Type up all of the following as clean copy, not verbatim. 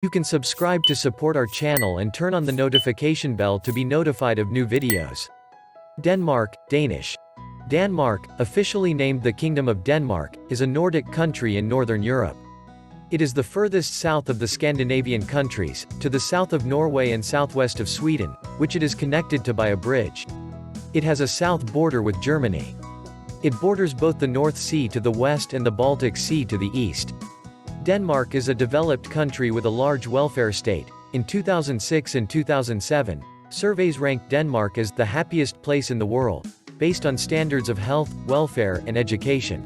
You can subscribe to support our channel and turn on the notification bell to be notified of new videos. Denmark, Danish. Danmark, officially named the Kingdom of Denmark, is a Nordic country in Northern Europe. It is the furthest south of the Scandinavian countries, to the south of Norway and southwest of Sweden, which it is connected to by a bridge. It has a south border with Germany. It borders both the North Sea to the west and the Baltic Sea to the east. Denmark is a developed country with a large welfare state. In 2006 and 2007, surveys ranked Denmark as the happiest place in the world, based on standards of health, welfare, and education.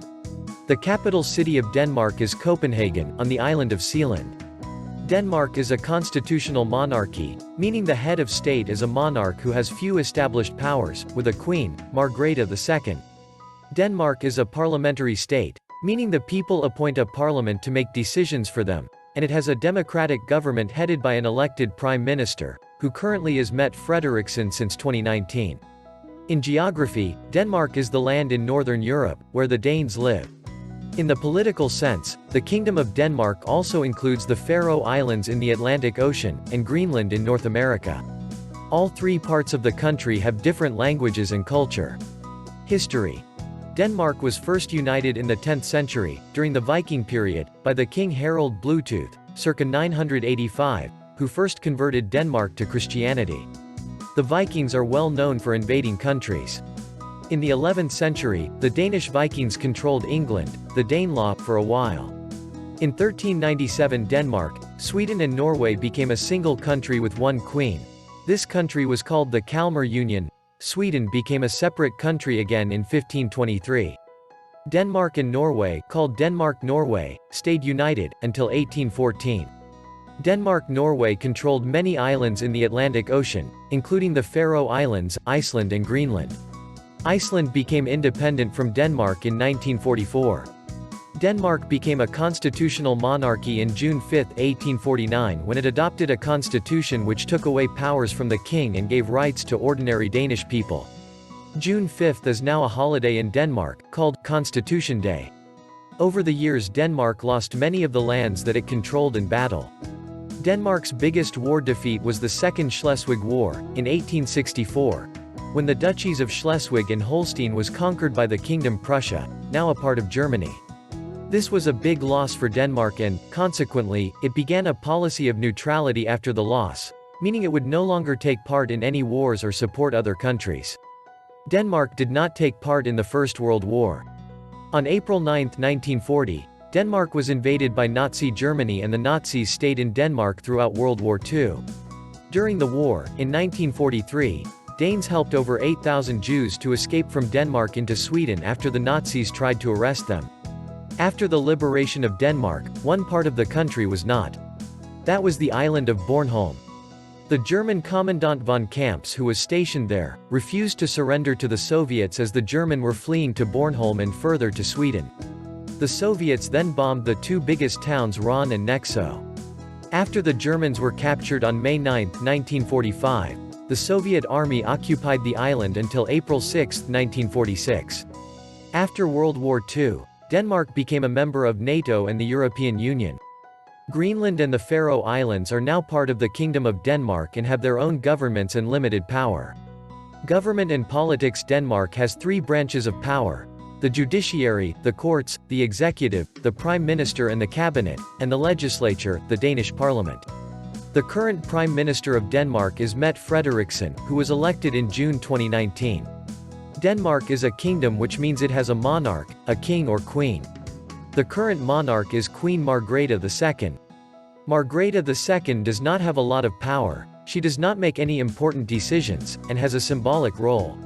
The capital city of Denmark is Copenhagen, on the island of Sealand. Denmark is a constitutional monarchy, meaning the head of state is a monarch who has few established powers, with a queen, Margrethe II. Denmark is a parliamentary state, meaning the people appoint a parliament to make decisions for them, and it has a democratic government headed by an elected prime minister, who currently is Mette Frederiksen since 2019. In geography, Denmark is the land in Northern Europe, where the Danes live. In the political sense, the Kingdom of Denmark also includes the Faroe Islands in the Atlantic Ocean, and Greenland in North America. All three parts of the country have different languages and culture. History. Denmark was first united in the 10th century, during the Viking period, by the King Harald Bluetooth, circa 985, who first converted Denmark to Christianity. The Vikings are well known for invading countries. In the 11th century, the Danish Vikings controlled England, the Danelaw, for a while. In 1397 Denmark, Sweden and Norway became a single country with one queen. This country was called the Kalmar Union. Sweden became a separate country again in 1523. Denmark and Norway, called Denmark-Norway, stayed united, until 1814. Denmark-Norway controlled many islands in the Atlantic Ocean, including the Faroe Islands, Iceland and Greenland. Iceland became independent from Denmark in 1944. Denmark became a constitutional monarchy in June 5, 1849 when it adopted a constitution which took away powers from the king and gave rights to ordinary Danish people. June 5 is now a holiday in Denmark, called Constitution Day. Over the years Denmark lost many of the lands that it controlled in battle. Denmark's biggest war defeat was the Second Schleswig War, in 1864, when the duchies of Schleswig and Holstein was conquered by the Kingdom Prussia, now a part of Germany. This was a big loss for Denmark and, consequently, it began a policy of neutrality after the loss, meaning it would no longer take part in any wars or support other countries. Denmark did not take part in the First World War. On April 9, 1940, Denmark was invaded by Nazi Germany and the Nazis stayed in Denmark throughout World War II. During the war, in 1943, Danes helped over 8,000 Jews to escape from Denmark into Sweden after the Nazis tried to arrest them. After the liberation of Denmark, one part of the country was not. That was the island of Bornholm. The German Commandant von Camps, who was stationed there, refused to surrender to the Soviets as the German were fleeing to Bornholm and further to Sweden. The Soviets then bombed the two biggest towns Ron and Nexo. After the Germans were captured on May 9, 1945, the Soviet army occupied the island until April 6, 1946. After World War II, Denmark became a member of NATO and the European Union. Greenland and the Faroe Islands are now part of the Kingdom of Denmark and have their own governments and limited power. Government and politics. Denmark has three branches of power: the judiciary, the courts, the executive, the prime minister and the cabinet, and the legislature, the Danish parliament. The current prime minister of Denmark is Mette Frederiksen, who was elected in June 2019. Denmark is a kingdom, which means it has a monarch, a king or queen. The current monarch is Queen Margrethe II. Margrethe II does not have a lot of power, she does not make any important decisions, and has a symbolic role.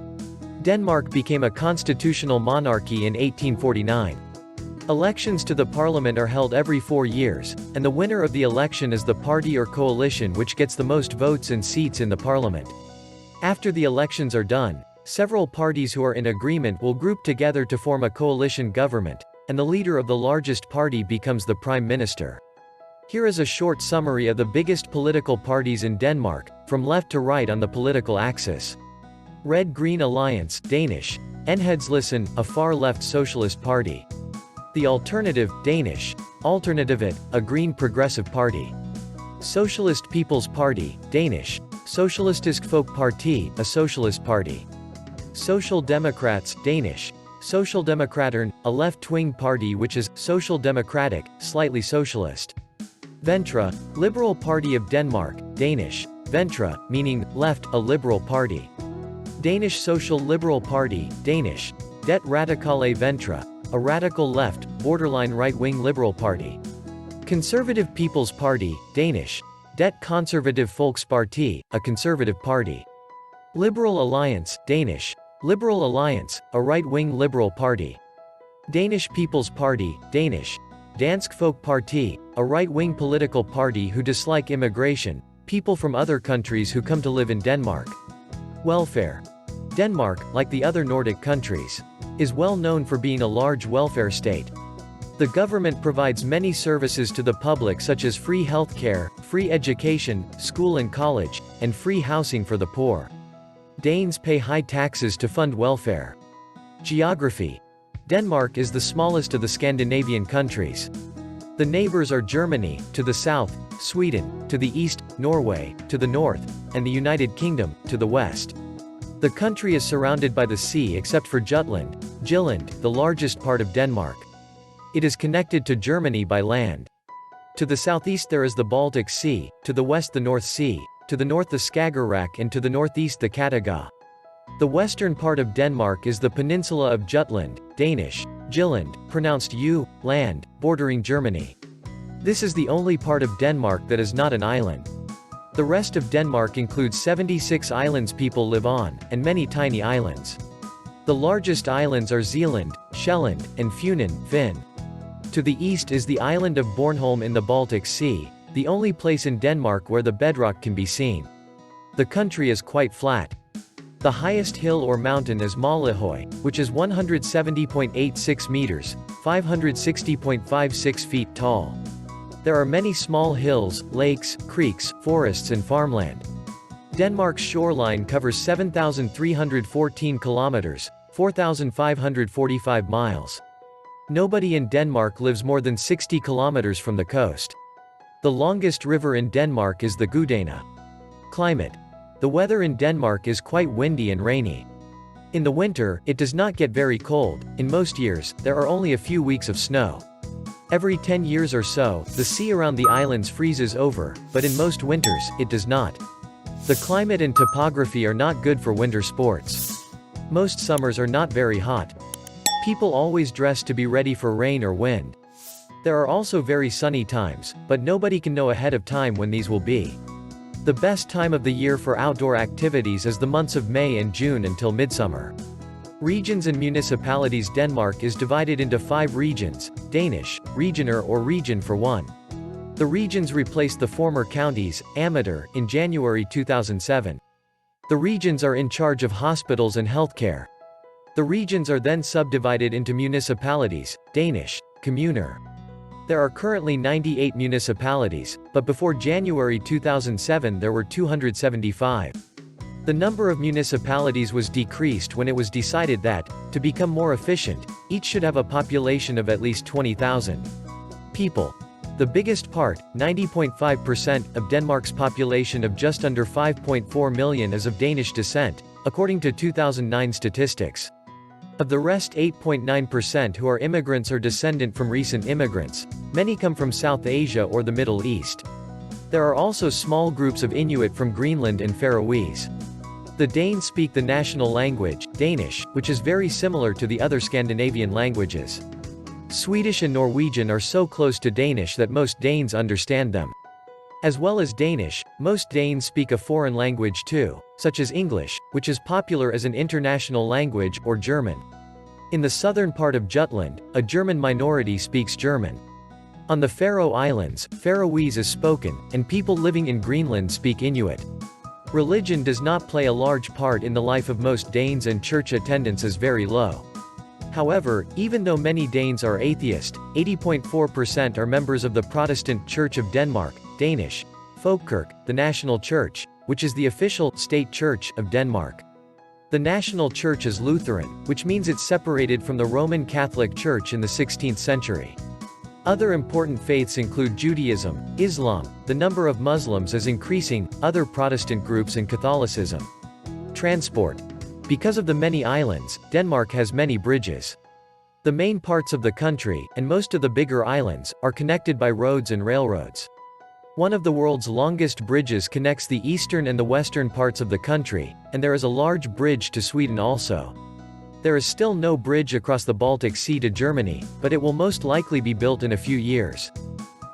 Denmark became a constitutional monarchy in 1849. Elections to the parliament are held every 4 years, and the winner of the election is the party or coalition which gets the most votes and seats in the parliament. After the elections are done, several parties who are in agreement will group together to form a coalition government, and the leader of the largest party becomes the prime minister. Here is a short summary of the biggest political parties in Denmark, from left to right on the political axis. Red-Green Alliance, Danish. Enhedslisten, a far-left socialist party. The Alternative, Danish. Alternativet, a green progressive party. Socialist People's Party, Danish. Socialistisk Folkeparti, a socialist party. Social Democrats, Danish. Socialdemokraterne, a left-wing party which is social democratic, slightly socialist. Venstre, Liberal Party of Denmark, Danish. Venstre, meaning left, a liberal party. Danish Social Liberal Party, Danish. Det Radikale Venstre, a radical left, borderline right-wing liberal party. Conservative People's Party, Danish. Det Konservative Folkeparti, a conservative party. Liberal Alliance, Danish. Liberal Alliance, a right-wing liberal party. Danish People's Party, Danish. Dansk Folkeparti, a right-wing political party who dislike immigration, people from other countries who come to live in Denmark. Welfare. Denmark, like the other Nordic countries, is well known for being a large welfare state. The government provides many services to the public such as free healthcare, free education, school and college, and free housing for the poor. Danes pay high taxes to fund welfare. Geography. Denmark is the smallest of the Scandinavian countries. The neighbors are Germany, to the south, Sweden, to the east, Norway, to the north, and the United Kingdom, to the west. The country is surrounded by the sea except for Jutland, Jylland, the largest part of Denmark. It is connected to Germany by land. To the southeast there is the Baltic Sea, to the west the North Sea, to the north the Skagerrak and to the northeast the Kattegat. The western part of Denmark is the peninsula of Jutland, Danish, Jylland, pronounced U, land, bordering Germany. This is the only part of Denmark that is not an island. The rest of Denmark includes 76 islands people live on, and many tiny islands. The largest islands are Zealand, Sjælland, and Funen, Fyn. To the east is the island of Bornholm in the Baltic Sea, the only place in Denmark where the bedrock can be seen. The country is quite flat. The highest hill or mountain is Møllehøj, which is 170.86 meters, 560.56 feet tall. There are many small hills, lakes, creeks, forests and farmland. Denmark's shoreline covers 7,314 kilometers, 4,545 miles. Nobody in Denmark lives more than 60 kilometers from the coast. The longest river in Denmark is the Gudana. Climate. The weather in Denmark is quite windy and rainy. In the winter, it does not get very cold. In most years, there are only a few weeks of snow. Every 10 years or so, the sea around the islands freezes over, but in most winters, it does not. The climate and topography are not good for winter sports. Most summers are not very hot. People always dress to be ready for rain or wind. There are also very sunny times, but nobody can know ahead of time when these will be. The best time of the year for outdoor activities is the months of May and June until midsummer. Regions and municipalities. Denmark is divided into 5 regions, Danish, regioner or region for one. The regions replaced the former counties, Amager, in January 2007. The regions are in charge of hospitals and healthcare. The regions are then subdivided into municipalities, Danish, kommuner. There are currently 98 municipalities, but before January 2007 there were 275. The number of municipalities was decreased when it was decided that, to become more efficient, each should have a population of at least 20,000 people. The biggest part, 90.5% of Denmark's population of just under 5.4 million is of Danish descent, according to 2009 statistics. Of the rest 8.9% who are immigrants or descendant from recent immigrants, many come from South Asia or the Middle East. There are also small groups of Inuit from Greenland and Faroese. The Danes speak the national language, Danish, which is very similar to the other Scandinavian languages. Swedish and Norwegian are so close to Danish that most Danes understand them. As well as Danish, most Danes speak a foreign language too, such as English, which is popular as an international language, or German. In the southern part of Jutland, a German minority speaks German. On the Faroe Islands, Faroese is spoken, and people living in Greenland speak Inuit. Religion does not play a large part in the life of most Danes and church attendance is very low. However, even though many Danes are atheist, 80.4% are members of the Protestant Church of Denmark, Danish, Folkekirke, the national church, which is the official state church of Denmark. The national church is Lutheran, which means it's separated from the Roman Catholic Church in the 16th century. Other important faiths include Judaism, Islam, the number of Muslims is increasing, other Protestant groups and Catholicism. Transport. Because of the many islands, Denmark has many bridges. The main parts of the country, and most of the bigger islands, are connected by roads and railroads. One of the world's longest bridges connects the eastern and the western parts of the country, and there is a large bridge to Sweden also. There is still no bridge across the Baltic Sea to Germany, but it will most likely be built in a few years.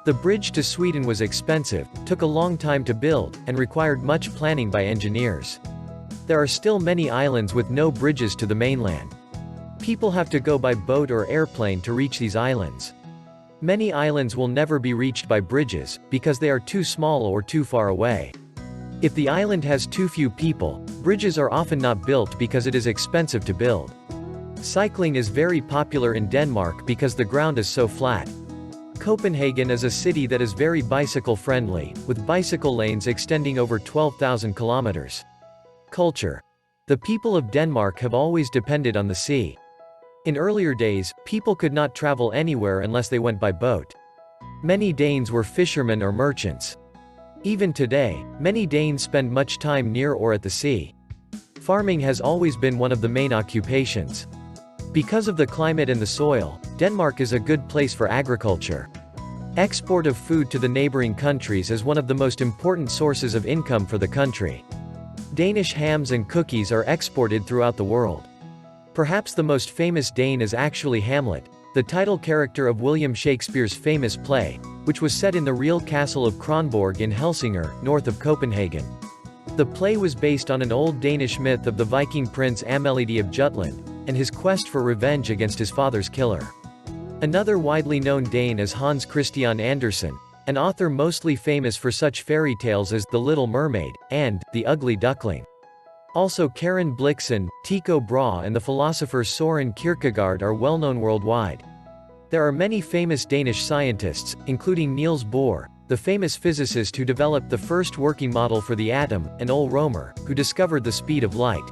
The bridge to Sweden was expensive, took a long time to build, and required much planning by engineers. There are still many islands with no bridges to the mainland. People have to go by boat or airplane to reach these islands. Many islands will never be reached by bridges, because they are too small or too far away. If the island has too few people, bridges are often not built because it is expensive to build. Cycling is very popular in Denmark because the ground is so flat. Copenhagen is a city that is very bicycle-friendly, with bicycle lanes extending over 12,000 kilometers. Culture. The people of Denmark have always depended on the sea. In earlier days, people could not travel anywhere unless they went by boat. Many Danes were fishermen or merchants. Even today, many Danes spend much time near or at the sea. Farming has always been one of the main occupations. Because of the climate and the soil, Denmark is a good place for agriculture. Export of food to the neighboring countries is one of the most important sources of income for the country. Danish hams and cookies are exported throughout the world. Perhaps the most famous Dane is actually Hamlet, the title character of William Shakespeare's famous play, which was set in the real castle of Kronborg in Helsingør, north of Copenhagen. The play was based on an old Danish myth of the Viking prince Amelidi of Jutland, and his quest for revenge against his father's killer. Another widely known Dane is Hans Christian Andersen, an author mostly famous for such fairy tales as The Little Mermaid, and The Ugly Duckling. Also Karen Blixen, Tycho Brahe and the philosopher Søren Kierkegaard are well known worldwide. There are many famous Danish scientists, including Niels Bohr, the famous physicist who developed the first working model for the atom, and Ole Romer, who discovered the speed of light.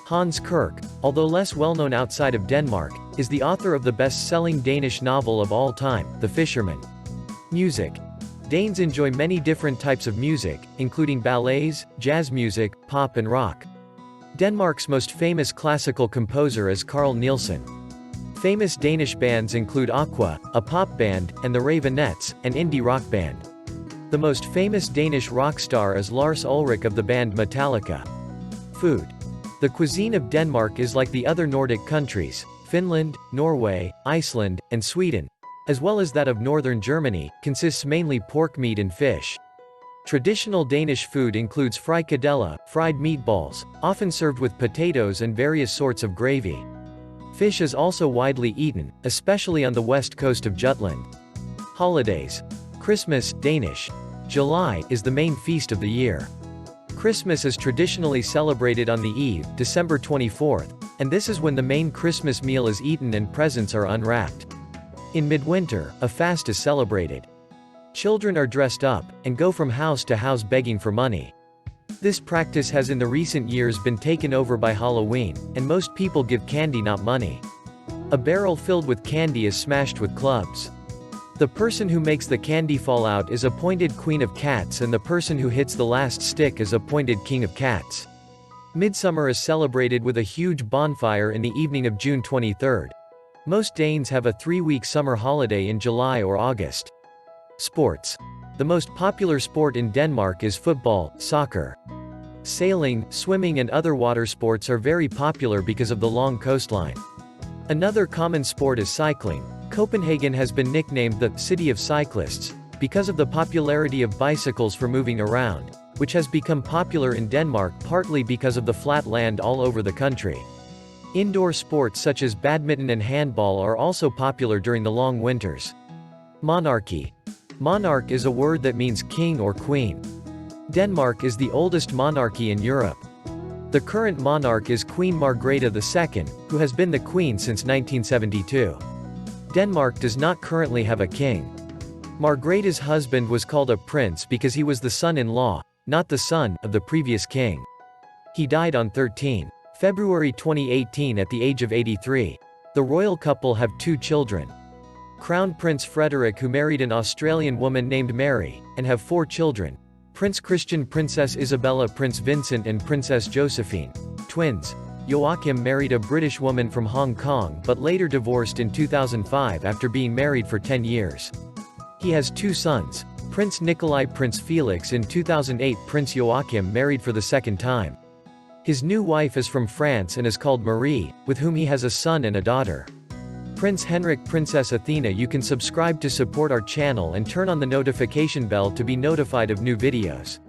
Hans Kirk, although less well known outside of Denmark, is the author of the best-selling Danish novel of all time, The Fisherman. Music. Danes enjoy many different types of music, including ballets, jazz music, pop and rock. Denmark's most famous classical composer is Carl Nielsen. Famous Danish bands include Aqua, a pop band, and the Ravenettes, an indie rock band. The most famous Danish rock star is Lars Ulrich of the band Metallica. Food. The cuisine of Denmark is like the other Nordic countries, Finland, Norway, Iceland, and Sweden, as well as that of northern Germany, consists mainly pork meat and fish. Traditional Danish food includes frikadelle, fried meatballs, often served with potatoes and various sorts of gravy. Fish is also widely eaten, especially on the west coast of Jutland. Holidays. Christmas, Danish. July, is the main feast of the year. Christmas is traditionally celebrated on the Eve, December 24th, and this is when the main Christmas meal is eaten and presents are unwrapped. In midwinter, a fast is celebrated. Children are dressed up, and go from house to house begging for money. This practice has in the recent years been taken over by Halloween, and most people give candy not money. A barrel filled with candy is smashed with clubs. The person who makes the candy fall out is appointed Queen of Cats and the person who hits the last stick is appointed King of Cats. Midsummer is celebrated with a huge bonfire in the evening of June 23rd. Most Danes have a 3-week summer holiday in July or August. Sports. The most popular sport in Denmark is football, soccer. Sailing, swimming and other water sports are very popular because of the long coastline. Another common sport is cycling. Copenhagen has been nicknamed the City of Cyclists, because of the popularity of bicycles for moving around, which has become popular in Denmark partly because of the flat land all over the country. Indoor sports such as badminton and handball are also popular during the long winters. Monarchy. Monarch is a word that means king or queen. Denmark is the oldest monarchy in Europe. The current monarch is Queen Margrethe II, who has been the queen since 1972. Denmark does not currently have a king. Margrethe's husband was called a prince because he was the son-in-law, not the son, of the previous king. He died on 13 February 2018 at the age of 83. The royal couple have 2 children. Crown Prince Frederick, who married an Australian woman named Mary, and have 4 children. Prince Christian, Princess Isabella, Prince Vincent and Princess Josephine. Twins. Joachim married a British woman from Hong Kong but later divorced in 2005 after being married for 10 years. He has 2 sons. Prince Nikolai, Prince Felix. In 2008, Prince Joachim married for the 2nd time. His new wife is from France and is called Marie, with whom he has a son and a daughter. Prince Henrik, Princess Athena. You can subscribe to support our channel and turn on the notification bell to be notified of new videos.